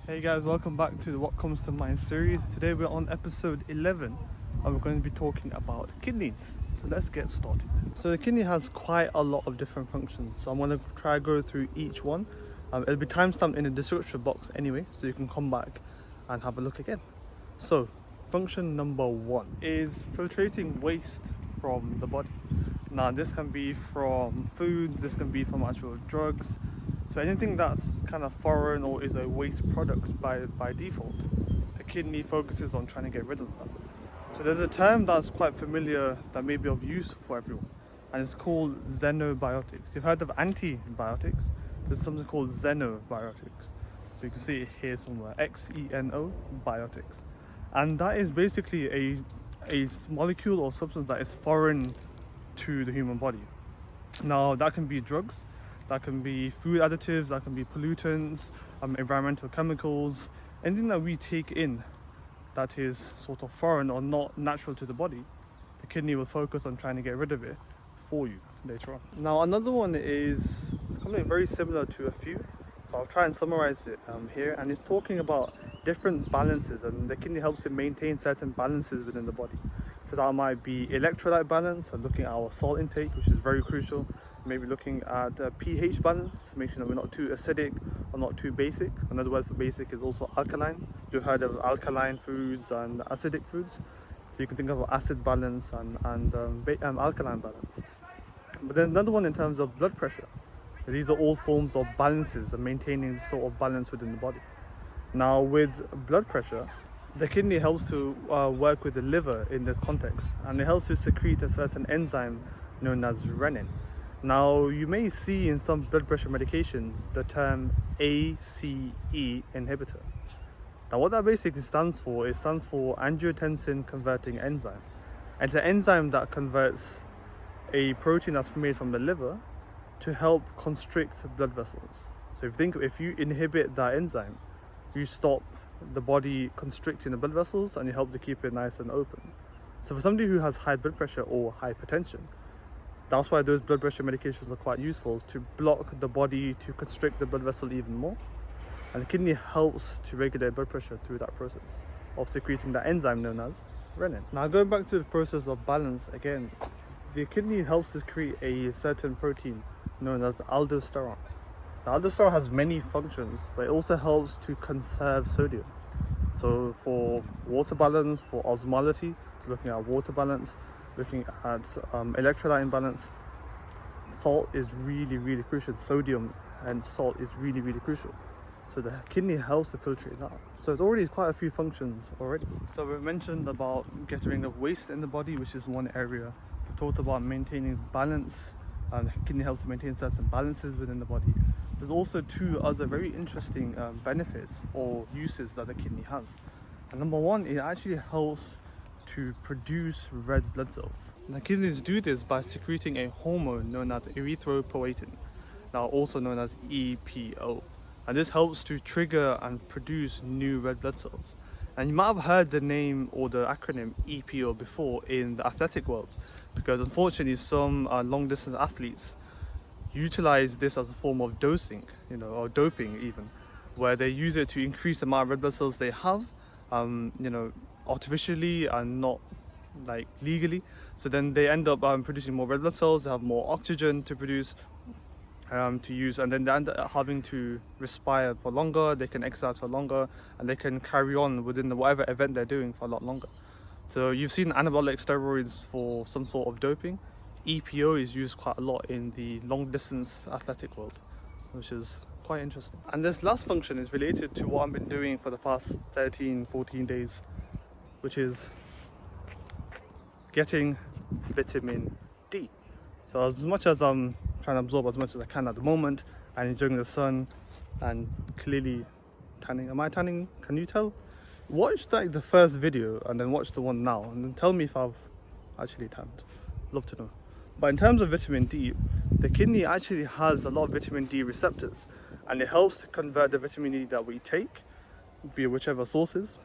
Hey guys, welcome back to the What Comes to Mind series. Today we're on episode 11 and we're going to be talking about kidneys. So let's get started. So the kidney has quite a lot of different functions. So I'm going to try to go through each one. It'll be timestamped in the description box anyway, so you can come back and have a look again. So function number 1 is filtrating waste from the body. Now this can be from food, this can be from actual drugs. So anything that's kind of foreign or is a waste product by default, the kidney focuses on trying to get rid of that. So there's a term that's quite familiar that may be of use for everyone, and it's called xenobiotics. You've heard of antibiotics, there's something called xenobiotics. So you can see it here somewhere, X-E-N-O, biotics. And that is basically a molecule or substance that is foreign to the human body. Now that can be drugs, that can be food additives, that can be pollutants, environmental chemicals, anything that we take in that is sort of foreign or not natural to the body. The kidney will focus on trying to get rid of it for you later on. Now another one is something very similar to a few, so I'll try and summarize it here, and it's talking about different balances, and the kidney helps to maintain certain balances within the body. So that might be electrolyte balance, so looking at our salt intake, which is very crucial. Maybe looking at pH balance, make sure that we're not too acidic or not too basic. Another word for basic is also alkaline. You've heard of alkaline foods and acidic foods. So you can think of acid balance and alkaline balance. But then another one in terms of blood pressure. These are all forms of balances and maintaining the sort of balance within the body. Now with blood pressure, the kidney helps to work with the liver in this context, and it helps to secrete a certain enzyme known as renin. Now you may see in some blood pressure medications the term ACE inhibitor. Now what that basically stands for, it stands for angiotensin converting enzyme. And it's an enzyme that converts a protein that's made from the liver to help constrict blood vessels. So if you inhibit that enzyme, you stop the body constricting the blood vessels and you help to keep it nice and open. So for somebody who has high blood pressure or hypertension, that's why those blood pressure medications are quite useful, to block the body to constrict the blood vessel even more. And the kidney helps to regulate blood pressure through that process of secreting that enzyme known as renin. Now going back to the process of balance again, the kidney helps to create a certain protein known as aldosterone. Now aldosterone has many functions, but it also helps to conserve sodium. So for water balance, for osmolality, so looking at water balance, looking at electrolyte imbalance, salt is really crucial. Sodium and salt is really crucial. So the kidney helps to filtrate that. So it's already quite a few functions already. So we mentioned about getting rid of waste in the body, which is one area. We talked about maintaining balance, and the kidney helps to maintain certain balances within the body. There's also two other very interesting benefits or uses that the kidney has. And number one, it actually helps to produce red blood cells. The kidneys do this by secreting a hormone known as erythropoietin, now also known as EPO. And this helps to trigger and produce new red blood cells. And you might have heard the name or the acronym EPO before in the athletic world, because unfortunately some long distance athletes utilize this as a form of dosing, or doping even, where they use it to increase the amount of red blood cells they have, artificially and not like legally. So then they end up producing more red blood cells, they have more oxygen to produce, to use, and then they end up having to respire for longer, they can exercise for longer, and they can carry on within whatever event they're doing for a lot longer. So you've seen anabolic steroids for some sort of doping. EPO is used quite a lot in the long distance athletic world, which is quite interesting. And this last function is related to what I've been doing for the past 13-14 days, which is getting vitamin D. So as much as I'm trying to absorb as much as I can at the moment and enjoying the sun and clearly tanning. Am I tanning? Can you tell? Watch like the first video and then watch the one now and then tell me if I've actually tanned. Love to know. But in terms of vitamin D, the kidney actually has a lot of vitamin D receptors, and it helps to convert the vitamin D that we take via whichever sources,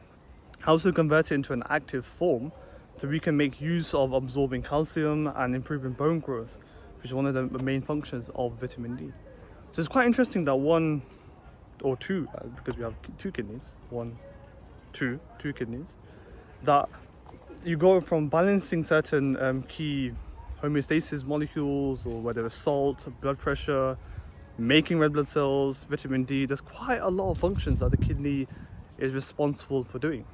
helps to convert it into an active form so we can make use of absorbing calcium and improving bone growth, which is one of the main functions of vitamin D. So it's quite interesting that one or two, because we have two kidneys, two kidneys, that you go from balancing certain key homeostasis molecules, or whether it's salt, blood pressure, making red blood cells, vitamin D. There's quite a lot of functions that the kidney is responsible for doing,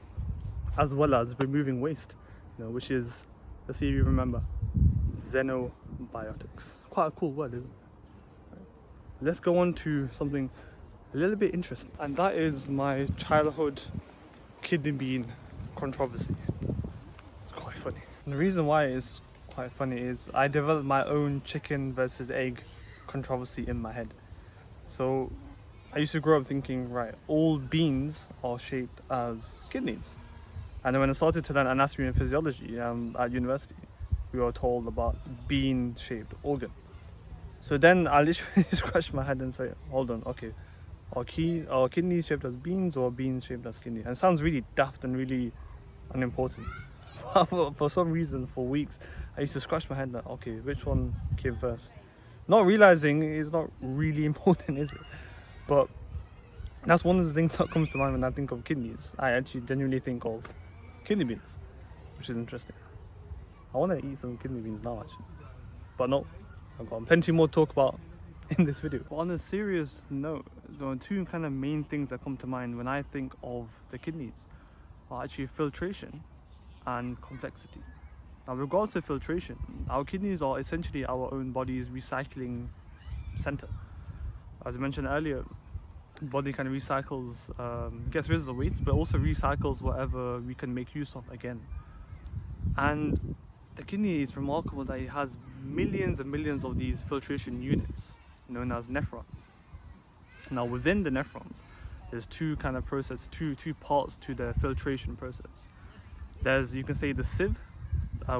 as well as removing waste, which is, let's see if you remember, xenobiotics. Quite a cool word, isn't it? Let's go on to something a little bit interesting, and that is my childhood kidney bean controversy. It's quite funny. And the reason why it's quite funny is I developed my own chicken versus egg controversy in my head. So I used to grow up thinking, right, all beans are shaped as kidneys. And then when I started to learn anatomy and physiology at university, we were told about bean-shaped organ. So then I literally scratched my head and say, hold on, okay, are kidneys shaped as beans or beans shaped as kidneys? And it sounds really daft and really unimportant. For some reason, for weeks, I used to scratch my head that, okay, which one came first? Not realizing it's not really important, is it? But that's one of the things that comes to mind when I think of kidneys. I actually genuinely think of kidney beans, which is interesting. I want to eat some kidney beans now, actually. But no, I've got plenty more to talk about in this video. But on a serious note, there are two kind of main things that come to mind when I think of the kidneys are actually filtration and complexity. Now, with regards to filtration, our kidneys are essentially our own body's recycling center. As I mentioned earlier, the body kind of recycles, gets rid of the waste, but also recycles whatever we can make use of again. And the kidney is remarkable that it has millions and millions of these filtration units known as nephrons. Now, within the nephrons, there's two kind of processes, two parts to the filtration process. There's, you can say, the sieve,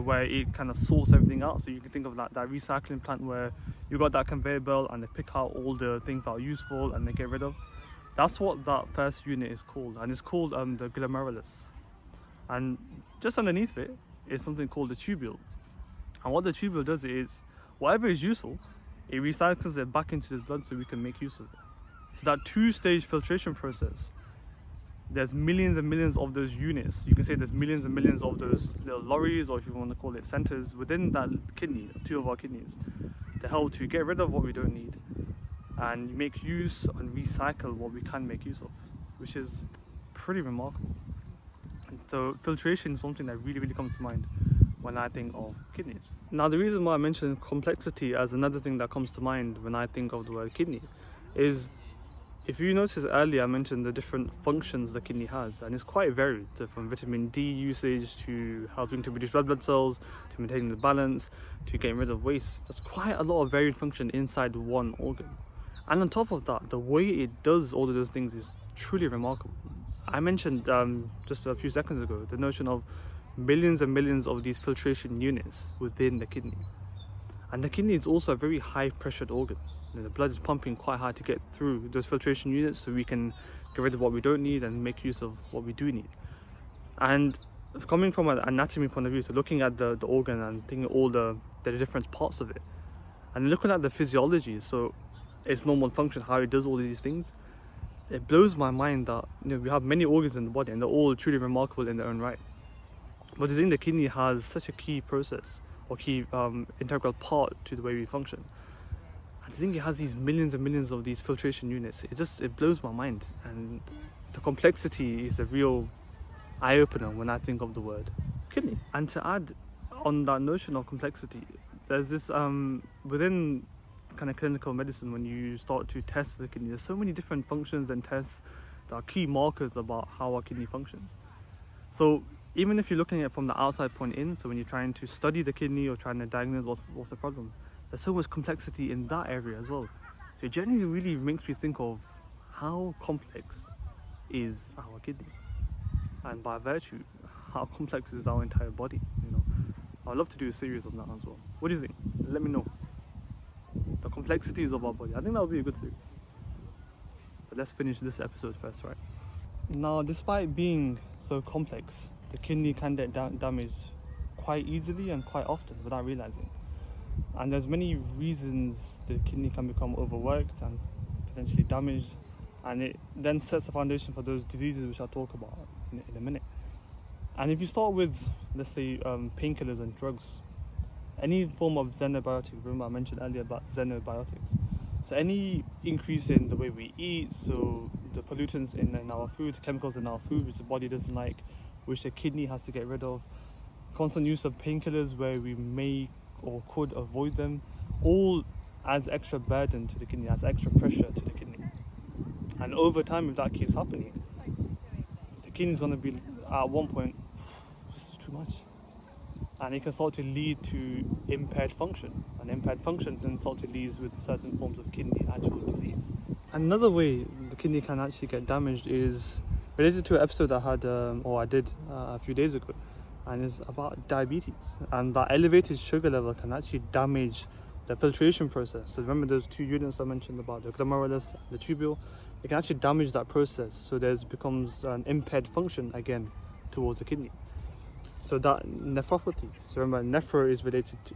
where it kind of sorts everything out. So you can think of that recycling plant where you got that conveyor belt and they pick out all the things that are useful and they get rid of. That's what that first unit is called, and it's called the glomerulus. And just underneath it is something called the tubule. And what the tubule does is, whatever is useful, it recycles it back into the blood so we can make use of it. So that two-stage filtration process, there's millions and millions of those units. You can say there's millions and millions of those little lorries, or if you want to call it centers, within that kidney, two of our kidneys, to help to get rid of what we don't need and make use and recycle what we can make use of, which is pretty remarkable. And so filtration is something that really comes to mind when I think of kidneys. Now, the reason why I mentioned complexity as another thing that comes to mind when I think of the word kidney is, if you noticed earlier, I mentioned the different functions the kidney has, and it's quite varied. So from vitamin D usage to helping to produce red blood cells, to maintaining the balance, to getting rid of waste. There's quite a lot of varied function inside one organ. And on top of that, the way it does all of those things is truly remarkable. I mentioned just a few seconds ago the notion of millions and millions of these filtration units within the kidney. And the kidney is also a very high pressured organ. The blood is pumping quite hard to get through those filtration units so we can get rid of what we don't need and make use of what we do need. And coming from an anatomy point of view, so looking at the organ and thinking all the different parts of it, and looking at the physiology, so its normal function, how it does all of these things, it blows my mind that we have many organs in the body and they're all truly remarkable in their own right. But I think the kidney has such a key process or key integral part to the way we function. I think it has these millions and millions of these filtration units. It blows my mind, and the complexity is a real eye-opener when I think of the word kidney. And to add on that notion of complexity, there's this within kind of clinical medicine, when you start to test the kidney, there's so many different functions and tests that are key markers about how our kidney functions. So even if you're looking at it from the outside point in, so when you're trying to study the kidney or trying to diagnose what's the problem, there's so much complexity in that area as well. So it generally really makes me think of how complex is our kidney, and by virtue, how complex is our entire body. I'd love to do a series on that as well. What do you think? Let me know. The complexities of our body. I think that would be a good series. But let's finish this episode first, right? Now, despite being so complex, the kidney can get damaged quite easily and quite often without realizing. And there's many reasons the kidney can become overworked and potentially damaged. and it then sets the foundation for those diseases which I'll talk about in a minute. And if you start with, let's say, painkillers and drugs, any form of xenobiotic, remember I mentioned earlier about xenobiotics, so any increase in the way we eat, so the pollutants in our food, chemicals in our food which the body doesn't like, which the kidney has to get rid of, constant use of painkillers where we may or could avoid them, all adds extra burden to the kidney, adds extra pressure to the kidney. And over time, if that keeps happening, the kidney is going to be at one point, this is too much. And it can start to lead to impaired function. And impaired function then start to lead with certain forms of kidney actual disease. Another way the kidney can actually get damaged is related to an episode I had, or I did a few days ago, and it's about diabetes. And that elevated sugar level can actually damage the filtration process. So remember those two units I mentioned about, the glomerulus and the tubule, it can actually damage that process. So there becomes an impaired function again towards the kidney. So that nephropathy, so remember nephro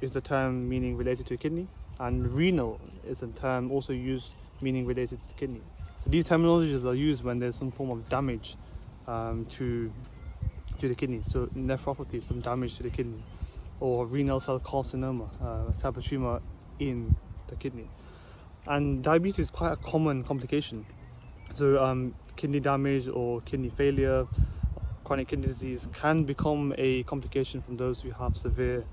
is the term meaning related to kidney, and renal is a term also used meaning related to the kidney. So these terminologies are used when there's some form of damage to the kidney. So nephropathy, some damage to the kidney, or renal cell carcinoma, a type of tumor in the kidney. And diabetes is quite a common complication. So kidney damage or kidney failure, chronic kidney disease can become a complication from those who have severe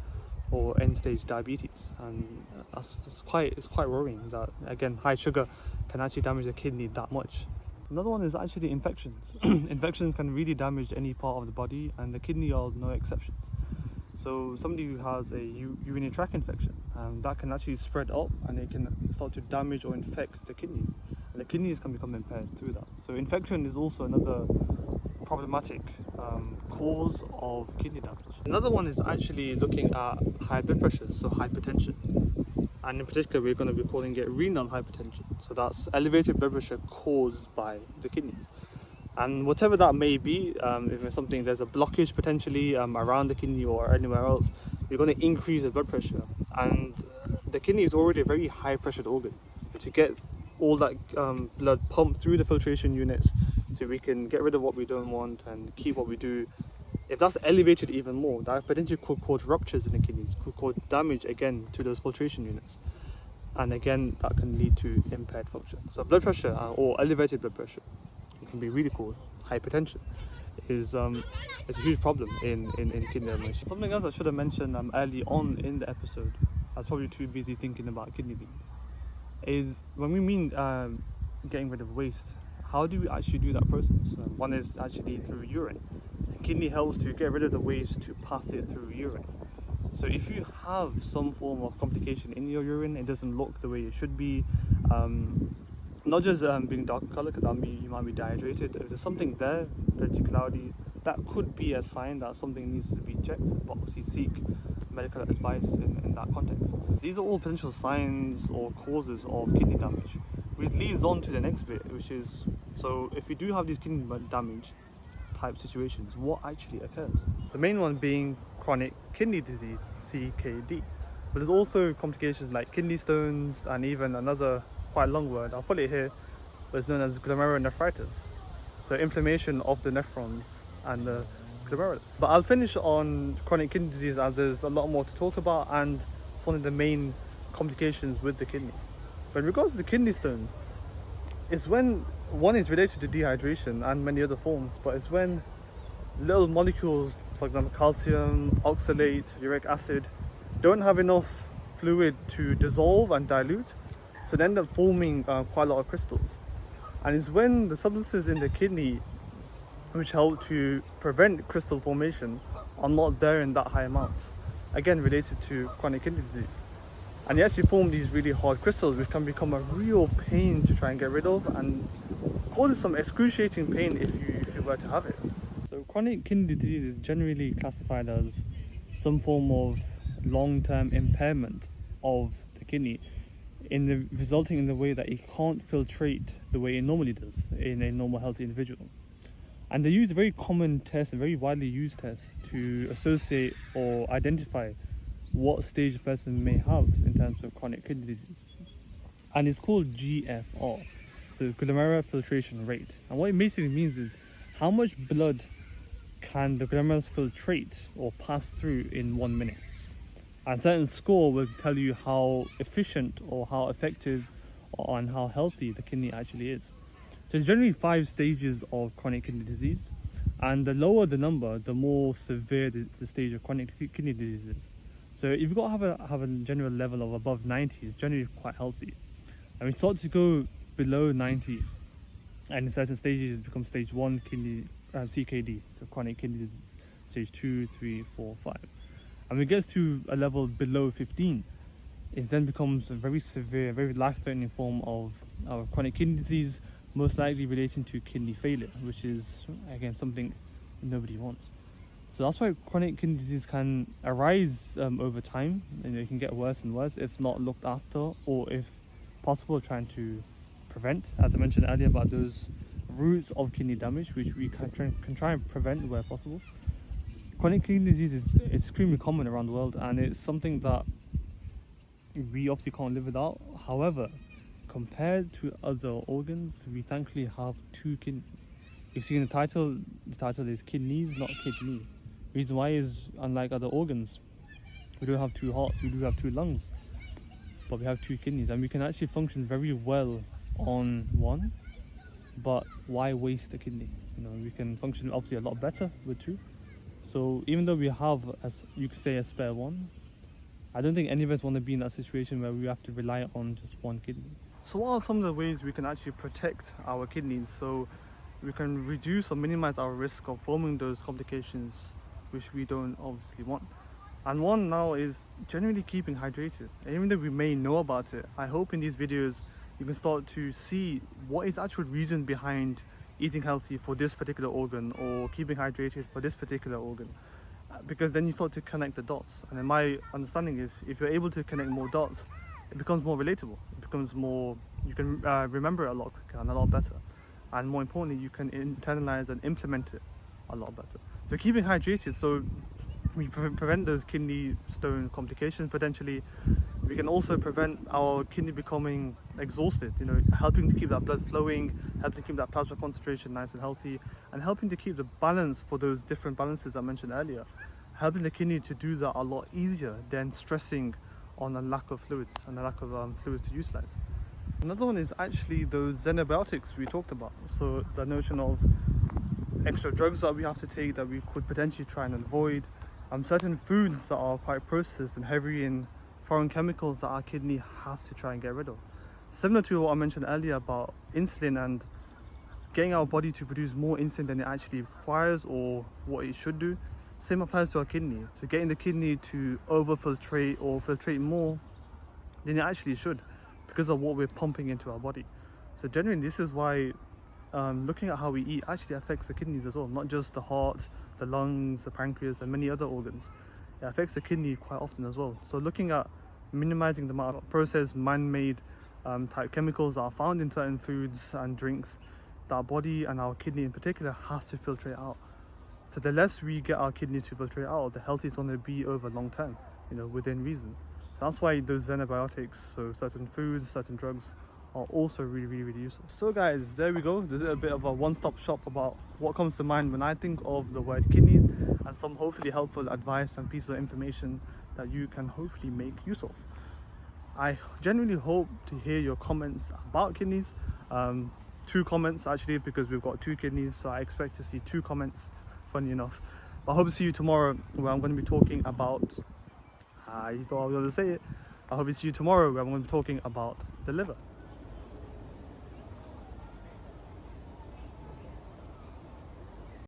or end-stage diabetes, and it's quite worrying that, again, high sugar can actually damage the kidney that much. Another one is actually infections. Infections can really damage any part of the body, and the kidney are no exceptions. So somebody who has a urinary tract infection, that can actually spread up, and it can start to damage or infect the kidneys, and the kidneys can become impaired through that. So infection is also another problematic cause of kidney damage. Another one is actually looking at high blood pressure, so hypertension, and in particular we're going to be calling it renal hypertension. So that's elevated blood pressure caused by the kidneys, and whatever that may be, if it's something, there's a blockage potentially around the kidney or anywhere else, you're going to increase the blood pressure. And the kidney is already a very high pressured organ, but to get all that blood pumped through the filtration units so we can get rid of what we don't want and keep what we do, if that's elevated even more, that potentially could cause ruptures in the kidneys, could cause damage again to those filtration units, and again that can lead to impaired function. So blood pressure or elevated blood pressure, it can be really called hypertension, is a huge problem in kidney damage. Something else I should have mentioned early on in the episode, I was probably too busy thinking about kidney beans, is when we mean getting rid of waste, how do we actually do that process? One is actually through urine. The kidney helps to get rid of the waste to pass it through urine. So if you have some form of complication in your urine, it doesn't look the way it should be, not just being dark colour, because that means you might be dehydrated. If there's something there, pretty cloudy, that could be a sign that something needs to be checked, but obviously seek medical advice in that context. These are all potential signs or causes of kidney damage, which leads on to the next bit, which is, so if you do have these kidney damage type situations, what actually occurs? The main one being chronic kidney disease, CKD. But there's also complications like kidney stones, and even another quite long word, I'll put it here, but it's known as glomerulonephritis. So inflammation of the nephrons and the glomerulus. But I'll finish on chronic kidney disease, as there's a lot more to talk about, and it's one of the main complications with the kidney. But in regards to the kidney stones, it's when one is related to dehydration and many other forms, but it's when little molecules, for example calcium, oxalate, uric acid, don't have enough fluid to dissolve and dilute, so they end up forming quite a lot of crystals. And it's when the substances in the kidney which help to prevent crystal formation are not there in that high amounts, again related to chronic kidney disease. And you actually form these really hard crystals which can become a real pain to try and get rid of, and causes some excruciating pain if you were to have it. So chronic kidney disease is generally classified as some form of long-term impairment of the kidney, resulting in the way that it can't filtrate the way it normally does in a normal healthy individual. And they use a very common test, a very widely used test, to associate or identify what stage a person may have in terms of chronic kidney disease. And it's called GFR. So so glomerular filtration rate. And what it basically means is how much blood can the glomerulus filtrate or pass through in 1 minute. And a certain score will tell you how efficient or how effective or and how healthy the kidney actually is. So there's generally 5 stages of chronic kidney disease, and the lower the number, the more severe the stage of chronic kidney disease is. So if you've got to have a general level of above 90, it's generally quite healthy. And we start to go below 90, and in certain stages it becomes stage 1 kidney CKD, so chronic kidney disease, stage 2, 3, 4, 5. And when it gets to a level below 15, it then becomes a very severe, very life-threatening form of chronic kidney disease, most likely relating to kidney failure, which is, again, something nobody wants. So that's why chronic kidney disease can arise over time, and it can get worse and worse if not looked after, or if possible, trying to prevent, as I mentioned earlier, about those roots of kidney damage, which we can try and prevent where possible. Chronic kidney disease is extremely common around the world, and it's something that we obviously can't live without. However, compared to other organs, we thankfully have 2 kidneys. You see in the title is kidneys, not kidney. The reason why is, unlike other organs, we don't have 2 hearts, we do have 2 lungs, but we have 2 kidneys, and we can actually function very well on one. But why waste a kidney? You know, we can function obviously a lot better with 2. So even though we have, as you could say, a spare one, I don't think any of us want to be in that situation where we have to rely on just 1 kidney. So what are some of the ways we can actually protect our kidneys so we can reduce or minimize our risk of forming those complications which we don't obviously want? And one now is generally keeping hydrated. And even though we may know about it, I hope in these videos you can start to see what is the actual reason behind eating healthy for this particular organ or keeping hydrated for this particular organ, because then you start to connect the dots. And in my understanding is, if you're able to connect more dots, it becomes more relatable, it becomes more, you can remember it a lot quicker and a lot better, and more importantly, you can internalize and implement it a lot better. So keeping hydrated, so we prevent those kidney stone complications potentially. We can also prevent our kidney becoming exhausted, you know, helping to keep that blood flowing, helping to keep that plasma concentration nice and healthy, and helping to keep the balance for those different balances I mentioned earlier, helping the kidney to do that a lot easier than stressing on a lack of fluids and a lack of fluids to utilize. Another one is actually those xenobiotics we talked about. So the notion of extra drugs that we have to take that we could potentially try and avoid, certain foods that are quite processed and heavy in foreign chemicals that our kidney has to try and get rid of. Similar to what I mentioned earlier about insulin and getting our body to produce more insulin than it actually requires or what it should do, same applies to our kidney. So getting the kidney to overfiltrate or filtrate more than it actually should, because of what we're pumping into our body. So generally, this is why looking at how we eat actually affects the kidneys as well, not just the heart, the lungs, the pancreas, and many other organs. It affects the kidney quite often as well. So looking at minimizing the amount of processed, man-made type chemicals that are found in certain foods and drinks that our body and our kidney in particular has to filtrate out. So the less we get our kidney to filtrate out, the healthier it's going to be over long term, you know, within reason. So that's why those xenobiotics, so certain foods, certain drugs, are also really useful. So guys, there we go. There's a bit of a one-stop shop about what comes to mind when I think of the word kidneys, and some hopefully helpful advice and pieces of information that you can hopefully make use of. I genuinely hope to hear your comments about kidneys. 2 comments actually, because we've got 2 kidneys, so I expect to see 2 comments, funny enough. But I hope to see you tomorrow, where I'm going to be talking about you thought I was going to say it. I hope to see you tomorrow, where I'm going to be talking about the liver.